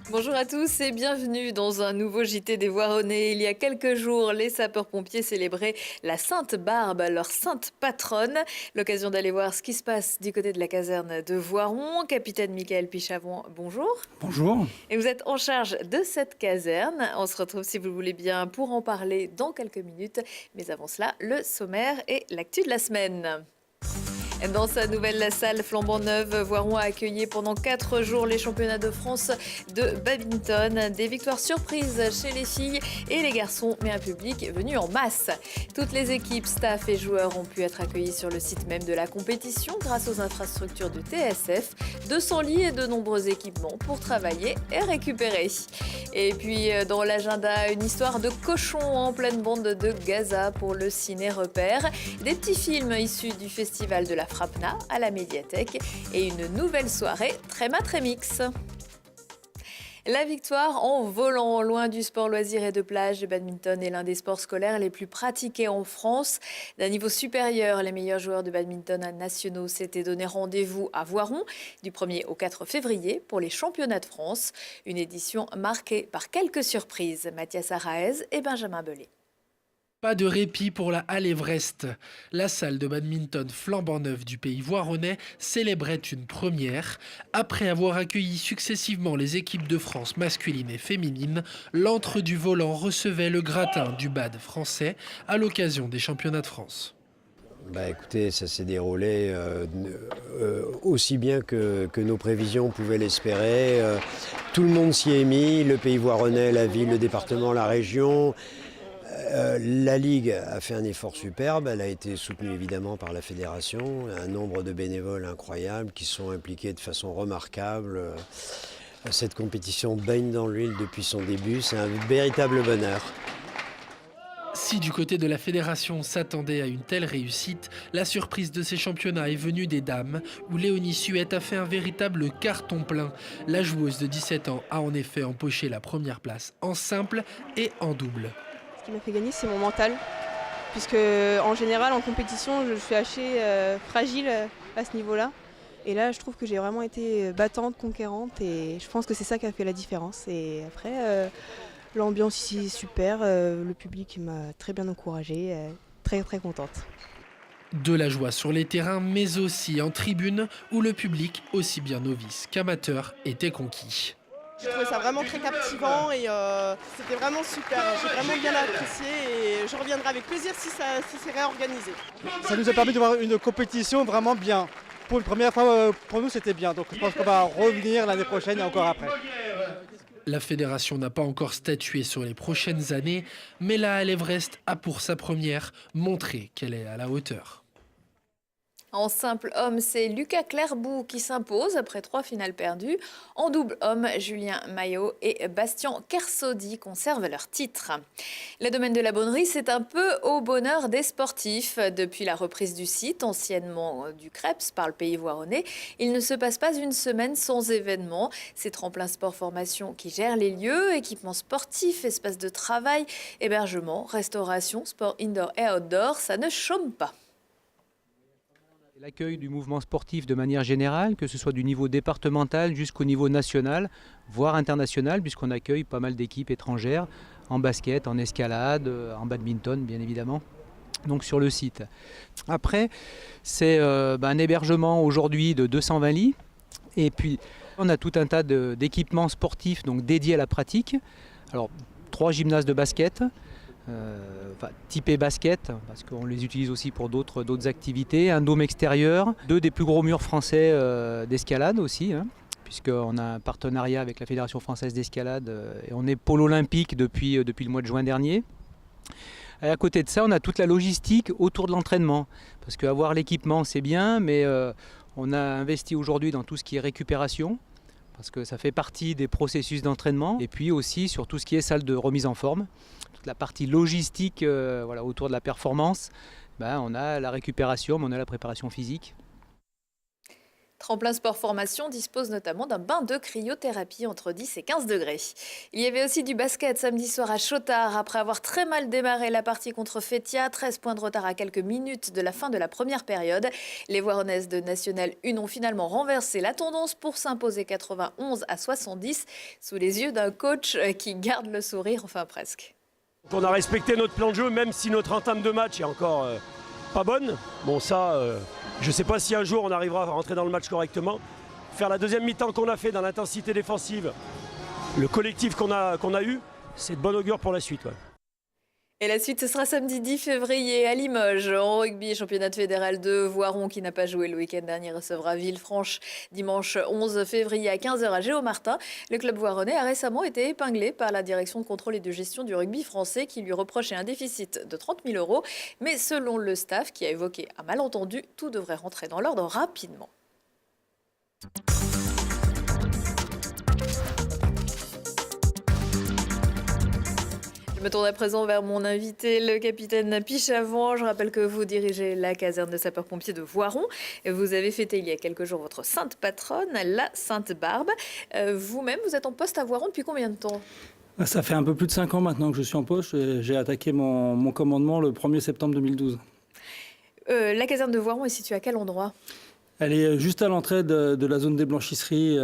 Bonjour à tous et bienvenue dans un nouveau JT des Voironnais. Il y a quelques jours, les sapeurs-pompiers célébraient la Sainte Barbe, leur sainte patronne. L'occasion d'aller voir ce qui se passe du côté de la caserne de Voiron. Capitaine Michael Pichavon, bonjour. Bonjour. Et vous êtes en charge de cette caserne. On se retrouve, si vous le voulez bien, pour en parler dans quelques minutes. Mais avant cela, le sommaire et l'actu de la semaine. Dans sa nouvelle salle flambant neuve, Voiron a accueilli pendant 4 jours les championnats de France de badminton. Des victoires surprises chez les filles et les garçons, mais un public venu en masse. Toutes les équipes, staff et joueurs ont pu être accueillis sur le site même de la compétition grâce aux infrastructures du TSF. 200 lits et de nombreux équipements pour travailler et récupérer. Et puis dans l'agenda, une histoire de cochon en pleine bande de Gaza pour le Ciné Repère. Des petits films issus du festival de la Frapna à la médiathèque et une nouvelle soirée Tréma Trémix. La victoire en volant, loin du sport loisir et de plage, le badminton est l'un des sports scolaires les plus pratiqués en France. D'un niveau supérieur, les meilleurs joueurs de badminton nationaux s'étaient donné rendez-vous à Voiron du 1er au 4 février pour les championnats de France. Une édition marquée par quelques surprises. Mathias Araez et Benjamin Belay. Pas de répit pour la Halle Everest. La salle de badminton flambant neuve du pays voironnais célébrait une première. Après avoir accueilli successivement les équipes de France masculines et féminines, l'antre du volant recevait le gratin du bad français à l'occasion des championnats de France. Écoutez, ça s'est déroulé aussi bien que nos prévisions pouvaient l'espérer. Tout le monde s'y est mis, le pays voironnais, la ville, le département, la région. La Ligue a fait un effort superbe, elle a été soutenue évidemment par la fédération, un nombre de bénévoles incroyables qui sont impliqués de façon remarquable. Cette compétition baigne dans l'huile depuis son début, c'est un véritable bonheur. Si du côté de la fédération s'attendait à une telle réussite, la surprise de ces championnats est venue des dames, où Léonie Suette a fait un véritable carton plein. La joueuse de 17 ans a en effet empoché la première place en simple et en double. Ce qui m'a fait gagner, c'est mon mental, puisque en général en compétition je suis assez fragile à ce niveau-là, et là je trouve que j'ai vraiment été battante, conquérante, et je pense que c'est ça qui a fait la différence. Et après l'ambiance ici est super, le public m'a très bien encouragée, très très contente. De la joie sur les terrains, mais aussi en tribune, où le public, aussi bien novice qu'amateur, était conquis. J'ai trouvé ça vraiment très captivant et c'était vraiment super. J'ai vraiment bien apprécié et je reviendrai avec plaisir si c'est réorganisé. Ça nous a permis de voir une compétition vraiment bien. Pour une première fois, pour nous, c'était bien. Donc je pense qu'on va revenir l'année prochaine et encore après. La fédération n'a pas encore statué sur les prochaines années, mais la Halle Everest a pour sa première montré qu'elle est à la hauteur. En simple homme, c'est Lucas Clairbout qui s'impose après 3 finales perdues. En double homme, Julien Maillot et Bastien Kersaudy conservent leur titre. Le domaine de la bonnerie, c'est un peu au bonheur des sportifs. Depuis la reprise du site, anciennement du Creps par le pays voironnais, il ne se passe pas une semaine sans événement. C'est Tremplin Sport Formation qui gère les lieux, équipements sportifs, espaces de travail, hébergement, restauration, sport indoor et outdoor, ça ne chôme pas. L'accueil du mouvement sportif de manière générale, que ce soit du niveau départemental jusqu'au niveau national, voire international, puisqu'on accueille pas mal d'équipes étrangères en basket, en escalade, en badminton bien évidemment, donc sur le site. Après, c'est un hébergement aujourd'hui de 220 lits, et puis on a tout un tas d'équipements sportifs donc dédiés à la pratique. Alors 3 gymnases de basket, typé basket, parce qu'on les utilise aussi pour d'autres activités, un dôme extérieur, 2 des plus gros murs français d'escalade aussi, puisqu'on a un partenariat avec la Fédération française d'escalade et on est pôle olympique depuis le mois de juin dernier. Et à côté de ça, on a toute la logistique autour de l'entraînement, parce qu'avoir l'équipement c'est bien, mais on a investi aujourd'hui dans tout ce qui est récupération, parce que ça fait partie des processus d'entraînement, et puis aussi sur tout ce qui est salle de remise en forme. Toute la partie logistique autour de la performance, on a la récupération, mais on a la préparation physique. Tremplin Sport Formation dispose notamment d'un bain de cryothérapie entre 10 et 15 degrés. Il y avait aussi du basket samedi soir à Chotard. Après avoir très mal démarré la partie contre Fétia, 13 points de retard à quelques minutes de la fin de la première période. Les Voironnaises de National 1 ont finalement renversé la tendance pour s'imposer 91 à 70 sous les yeux d'un coach qui garde le sourire, enfin presque. On a respecté notre plan de jeu, même si notre entame de match est encore pas bonne. Bon, ça, je ne sais pas si un jour on arrivera à rentrer dans le match correctement. Faire la deuxième mi-temps qu'on a fait dans l'intensité défensive, le collectif qu'on a eu, c'est de bon augure pour la suite. Ouais. Et la suite, ce sera samedi 10 février à Limoges. En rugby, championnat fédéral de Voiron qui n'a pas joué le week-end dernier recevra Villefranche dimanche 11 février à 15h à Géomartin. Le club voironnais a récemment été épinglé par la direction de contrôle et de gestion du rugby français qui lui reprochait un déficit de 30 000 €. Mais selon le staff qui a évoqué un malentendu, tout devrait rentrer dans l'ordre rapidement. Je me tourne à présent vers mon invité, le capitaine Pichavant. Je rappelle que vous dirigez la caserne de sapeurs-pompiers de Voiron. Vous avez fêté il y a quelques jours votre sainte patronne, la Sainte Barbe. Vous-même, vous êtes en poste à Voiron depuis combien de temps ? Ça fait un peu plus de 5 ans maintenant que je suis en poste. J'ai attaqué mon commandement le 1er septembre 2012. La caserne de Voiron est située à quel endroit ? Elle est juste à l'entrée de la zone des blanchisseries,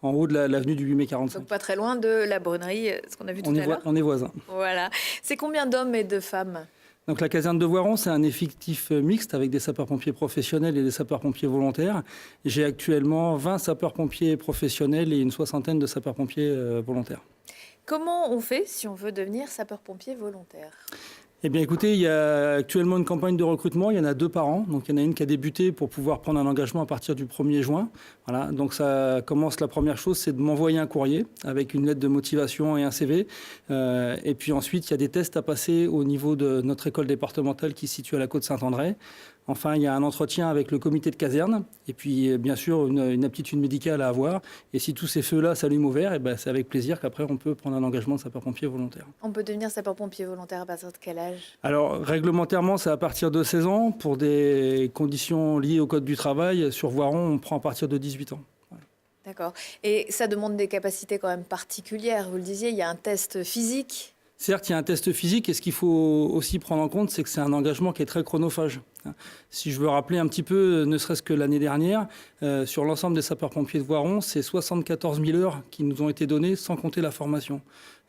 en haut de l'avenue du 8 mai 45. Donc pas très loin de la brunnerie, ce qu'on a vu tout à l'heure. On est voisins. Voilà. C'est combien d'hommes et de femmes ? Donc la caserne de Voiron, c'est un effectif mixte avec des sapeurs-pompiers professionnels et des sapeurs-pompiers volontaires. J'ai actuellement 20 sapeurs-pompiers professionnels et une soixantaine de sapeurs-pompiers volontaires. Comment on fait si on veut devenir sapeur-pompier volontaire ? Eh bien écoutez, il y a actuellement une campagne de recrutement, il y en a 2 par an. Donc il y en a une qui a débuté pour pouvoir prendre un engagement à partir du 1er juin. Voilà, donc ça commence, la première chose, c'est de m'envoyer un courrier avec une lettre de motivation et un CV. Et puis ensuite, il y a des tests à passer au niveau de notre école départementale qui se situe à la Côte-Saint-André. Enfin, il y a un entretien avec le comité de caserne et puis bien sûr une aptitude médicale à avoir. Et si tous ces feux-là s'allument au vert, c'est avec plaisir qu'après on peut prendre un engagement de sapeur-pompier volontaire. On peut devenir sapeur-pompier volontaire à partir de quel âge ? Alors réglementairement, c'est à partir de 16 ans. Pour des conditions liées au code du travail, sur Voiron, on prend à partir de 18 ans. D'accord. Et ça demande des capacités quand même particulières. Vous le disiez, il y a un test physique. Certes, il y a un test physique et ce qu'il faut aussi prendre en compte, c'est que c'est un engagement qui est très chronophage. Si je veux rappeler un petit peu, ne serait-ce que l'année dernière, sur l'ensemble des sapeurs-pompiers de Voiron, c'est 74 000 heures qui nous ont été données sans compter la formation.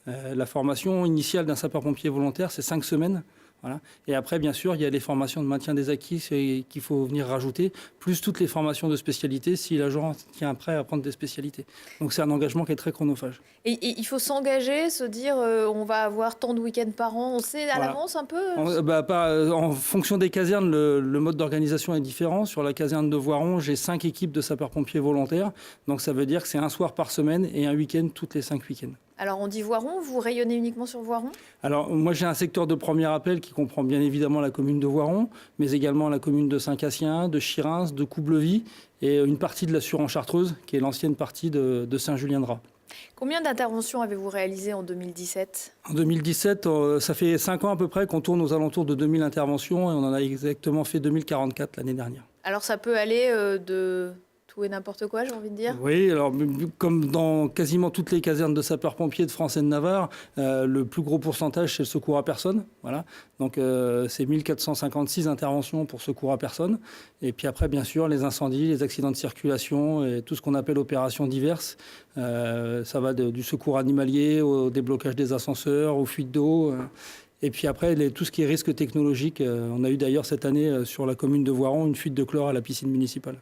La formation initiale d'un sapeur-pompier volontaire, c'est 5 semaines. Voilà. Et après, bien sûr, il y a les formations de maintien des acquis qu'il faut venir rajouter, plus toutes les formations de spécialité si l'agent tient prêt à prendre des spécialités. Donc c'est un engagement qui est très chronophage. Et il faut s'engager, se dire on va avoir tant de week-ends par an, on sait à l'avance un peu en fonction des casernes, le mode d'organisation est différent. Sur la caserne de Voiron, j'ai 5 équipes de sapeurs-pompiers volontaires. Donc ça veut dire que c'est un soir par semaine et un week-end toutes les 5 week-ends. Alors on dit Voiron, vous rayonnez uniquement sur Voiron ? Alors moi j'ai un secteur de premier appel qui comprend bien évidemment la commune de Voiron, mais également la commune de Saint-Cassien, de Chirins, de Coublevis et une partie de la Suran-Chartreuse qui est l'ancienne partie de Saint-Julien-de-Raz. Combien d'interventions avez-vous réalisées en 2017 ? En 2017, ça fait 5 ans à peu près qu'on tourne aux alentours de 2000 interventions et on en a exactement fait 2044 l'année dernière. Alors ça peut aller de tout et n'importe quoi, j'ai envie de dire ? Oui, alors comme dans quasiment toutes les casernes de sapeurs-pompiers de France et de Navarre, le plus gros pourcentage c'est le secours à personne. Voilà. Donc c'est 1456 interventions pour secours à personne. Et puis après, bien sûr, les incendies, les accidents de circulation et tout ce qu'on appelle opérations diverses. Ça va du secours animalier au déblocage des ascenseurs, aux fuites d'eau. Et puis après, tout ce qui est risque technologique. On a eu d'ailleurs cette année sur la commune de Voiron une fuite de chlore à la piscine municipale.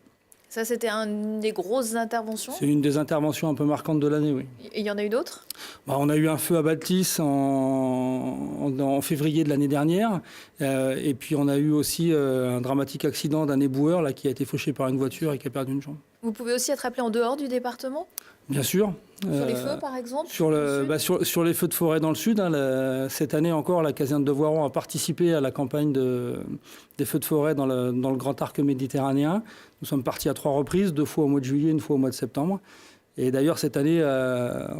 Ça, c'était une des grosses interventions ? C'est une des interventions un peu marquantes de l'année, oui. Et il y en a eu d'autres ? On a eu un feu à Baltis en février de l'année dernière. Et puis on a eu aussi un dramatique accident d'un éboueur là, qui a été fauché par une voiture et qui a perdu une jambe. Vous pouvez aussi être appelé en dehors du département ? Bien sûr. Sur les feux, par exemple ? Sur les feux de forêt dans le sud. Cette année encore, la caserne de Voiron a participé à la campagne des feux de forêt dans le Grand Arc méditerranéen. Nous sommes partis à 3 reprises, 2 fois au mois de juillet, 1 fois au mois de septembre. Et d'ailleurs, cette année,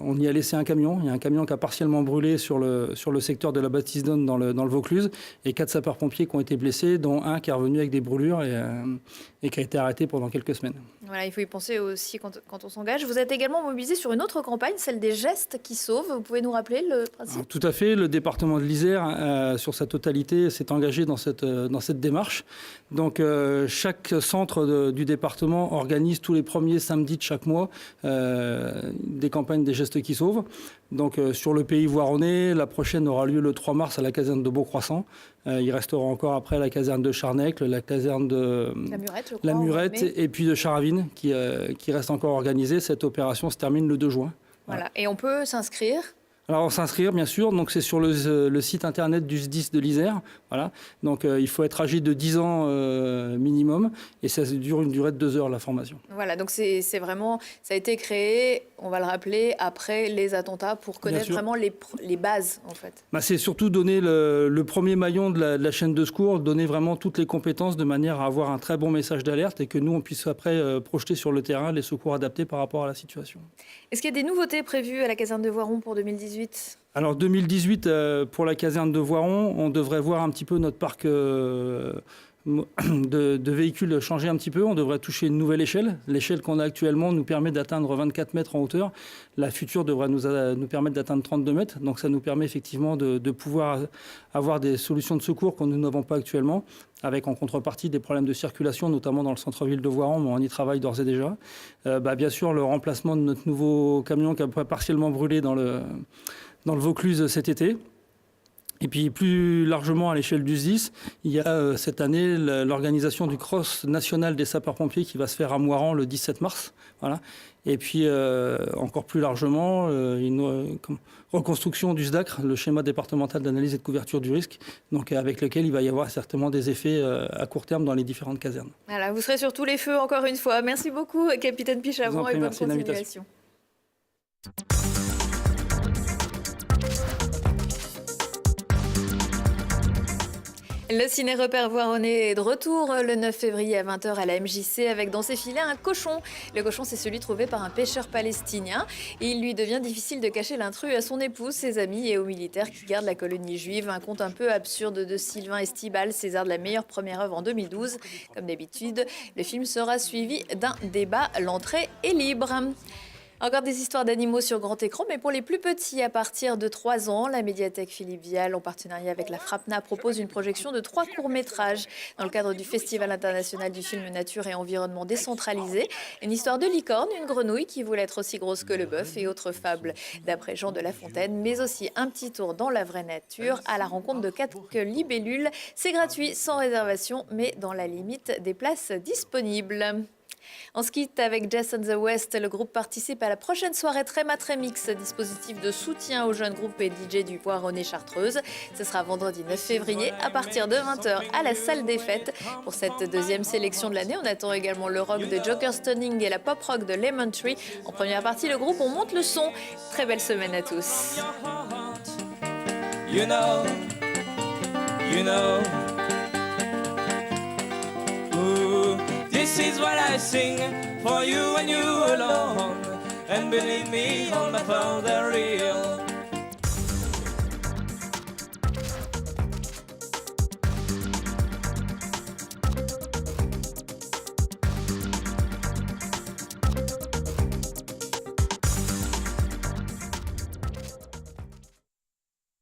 on y a laissé un camion. Il y a un camion qui a partiellement brûlé sur le secteur de la Baptiste-Donne dans le Vaucluse, et 4 sapeurs-pompiers qui ont été blessés, dont un qui est revenu avec des brûlures et qui a été arrêté pendant quelques semaines. Voilà, il faut y penser aussi quand on s'engage. Vous êtes également mobilisé sur une autre campagne, celle des gestes qui sauvent. Vous pouvez nous rappeler le principe? Alors, tout à fait. Le département de l'Isère, sur sa totalité, s'est engagé dans cette démarche. Donc, chaque centre du département organise tous les premiers samedis de chaque mois des campagnes des gestes qui sauvent. Donc, sur le pays voironnais, la prochaine aura lieu le 3 mars à la caserne de Beaucroissant. Il restera encore après la caserne de Charnècle, la caserne de La Murette et puis de Charavine qui reste encore organisée. Cette opération se termine le 2 juin. Voilà. Et on peut s'inscrire? Alors, s'inscrire, bien sûr, donc c'est sur le site internet du SDIS de l'Isère. Voilà. Donc, il faut être âgé de 10 ans minimum, et ça dure une durée de 2 heures, la formation. Voilà, donc c'est vraiment, ça a été créé, on va le rappeler, après les attentats pour connaître vraiment les bases, en fait. C'est surtout donner le premier maillon de la chaîne de secours, donner vraiment toutes les compétences de manière à avoir un très bon message d'alerte et que nous, on puisse après projeter sur le terrain les secours adaptés par rapport à la situation. Est-ce qu'il y a des nouveautés prévues à la caserne de Voiron pour 2018? Alors 2018, pour la caserne de Voiron, on devrait voir un petit peu notre parc de véhicules changer un petit peu. On devrait toucher une nouvelle échelle. L'échelle qu'on a actuellement nous permet d'atteindre 24 mètres en hauteur. La future devrait nous permettre d'atteindre 32 mètres. Donc ça nous permet effectivement de pouvoir avoir des solutions de secours que nous n'avons pas actuellement, avec en contrepartie des problèmes de circulation, notamment dans le centre-ville de Voiron, mais on y travaille d'ores et déjà. Bien sûr, le remplacement de notre nouveau camion qui a partiellement brûlé dans le Vaucluse cet été. Et puis plus largement à l'échelle du SDIS, il y a cette année l'organisation du Cross national des sapeurs-pompiers qui va se faire à Moirans le 17 mars. Voilà. Et puis encore plus largement, une reconstruction du SDACR, le schéma départemental d'analyse et de couverture du risque, donc avec lequel il va y avoir certainement des effets à court terme dans les différentes casernes. Voilà, vous serez sur tous les feux encore une fois. Merci beaucoup, capitaine Pichavon, et bonne continuation. Le ciné-repère voironnais est de retour le 9 février à 20h à la MJC avec dans ses filets un cochon. Le cochon, c'est celui trouvé par un pêcheur palestinien. Et il lui devient difficile de cacher l'intrus à son épouse, ses amis et aux militaires qui gardent la colonie juive. Un conte un peu absurde de Sylvain Estibal, César de la meilleure première œuvre en 2012. Comme d'habitude, le film sera suivi d'un débat. L'entrée est libre. Encore des histoires d'animaux sur grand écran, mais pour les plus petits, à partir de 3 ans, la médiathèque Philippe Vial, en partenariat avec la FRAPNA, propose une projection de 3 courts-métrages dans le cadre du Festival international du film Nature et Environnement décentralisé. Une histoire de licorne, une grenouille qui voulait être aussi grosse que le bœuf et autres fables d'après Jean de La Fontaine, mais aussi un petit tour dans la vraie nature à la rencontre de 4 libellules. C'est gratuit, sans réservation, mais dans la limite des places disponibles. On se quitte avec Jess and the West. Le groupe participe à la prochaine soirée Tréma Trémix, dispositif de soutien aux jeunes groupes et DJ du Voironnais Chartreuse. Ce sera vendredi 9 février à partir de 20h à la salle des fêtes. Pour cette deuxième sélection de l'année, on attend également le rock de Joker Stunning et la pop rock de Lemon Tree. En première partie, le groupe On monte le son. Très belle semaine à tous. You know. Ooh, this is what I sing for you and you alone. And believe me, all my thoughts are real.